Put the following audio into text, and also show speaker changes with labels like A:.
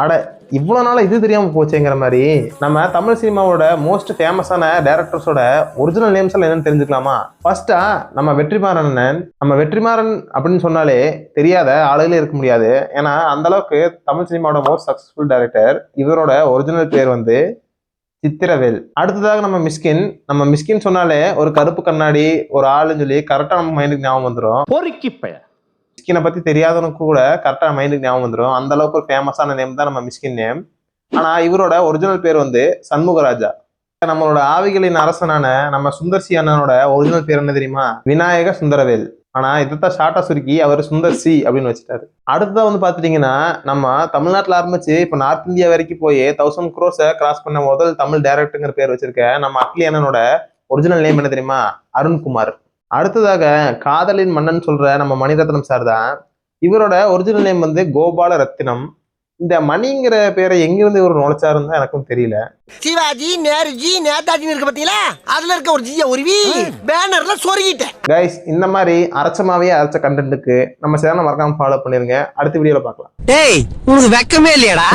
A: அட இவ்வளவு நாளா இது தெரியாம போச்சேங்கிற மாதிரி நம்ம தமிழ் சினிமாவோட மோஸ்ட் ஃபேமஸான டைரக்டர்ஸோட ஒரிஜினல் நேம்ஸ் எல்லாம் என்னன்னு தெரிஞ்சுக்கலாமா? ஃபர்ஸ்டா நம்ம வெற்றிமாறன் அண்ணன். நம்ம வெற்றிமாறன் அப்படின்னு சொன்னாலே தெரியாத ஆளுகளே இருக்க முடியாது. ஏன்னா அந்த அளவுக்கு தமிழ் சினிமாவோட மோஸ்ட் சக்சஸ்ஃபுல் டைரக்டர். இவரோட ஒரிஜினல் பேர் வந்து சித்திரவேல். அடுத்ததாக நம்ம மிஸ்கின் சொன்னாலே ஒரு கருப்பு கண்ணாடி ஒரு ஆளுன்னு சொல்லி கரெக்டா நம்ம மைண்டுக்கு ஞாபகம் வந்துடும். மிஸ்கினை பத்தி தெரியாதவனுக்கு கூட கரெக்டா மைண்டுக்கு ஞாபகம் வந்துடும். அந்த அளவுக்கு ஒரு ஃபேமஸான நேம் தான் நம்ம மிஸ்கின் நேம். ஆனா இவரோட ஒரிஜினல் பேர் வந்து சண்முகராஜா. நம்மளோட ஆவிகளின் அரசனான நம்ம சுந்தர்சி அண்ணனோட ஒரிஜினல் பேர் என்ன தெரியுமா? விநாயக சுந்தரவேல். ஆனா இதைத்தான் ஷார்ட்டா சுருக்கி அவர் சுந்தர்சி அப்படின்னு வச்சுட்டாரு. அடுத்ததா வந்து பாத்துட்டீங்கன்னா நம்ம தமிழ்நாட்டுல ஆரம்பிச்சு இப்ப நார்த் இந்தியா வரைக்கும் போய் 1000 crores கிராஸ் பண்ண முதல் தமிழ் டைரக்டருங்கிற பேர் வச்சிருக்க நம்ம அட்லி அண்ணனோட ஒரிஜினல் நேம் என்ன தெரியுமா? அருண்குமார். அடுத்ததாக காதலின் மன்னன் சொல்ற நம்ம மணிரத்னம் சார் தான். இவரோட ஒரிஜினல் நேம் வந்து கோபால ரத்தினம். இந்த மணிங்கிற பேரை எங்கிருந்து இவர் நுழைச்சாருன்னு தான் எனக்கும் தெரியல.
B: சிவாஜி நேருஜி நேதாஜி இருக்க பாத்தீங்களா, அதுல இருக்க ஒரு ஜிய உருவி பேனர்ல சொருகிட்டேன்.
A: கைஸ், இந்த மாதிரி அரைச்ச கண்டென்ட்டுக்கு நம்ம சேனலை மறக்காம ஃபாலோ பண்ணிருங்க. அடுத்த வீடியோல பார்க்கலாம்.
B: டேய், உனக்கு வெக்கமே இல்லையாடா?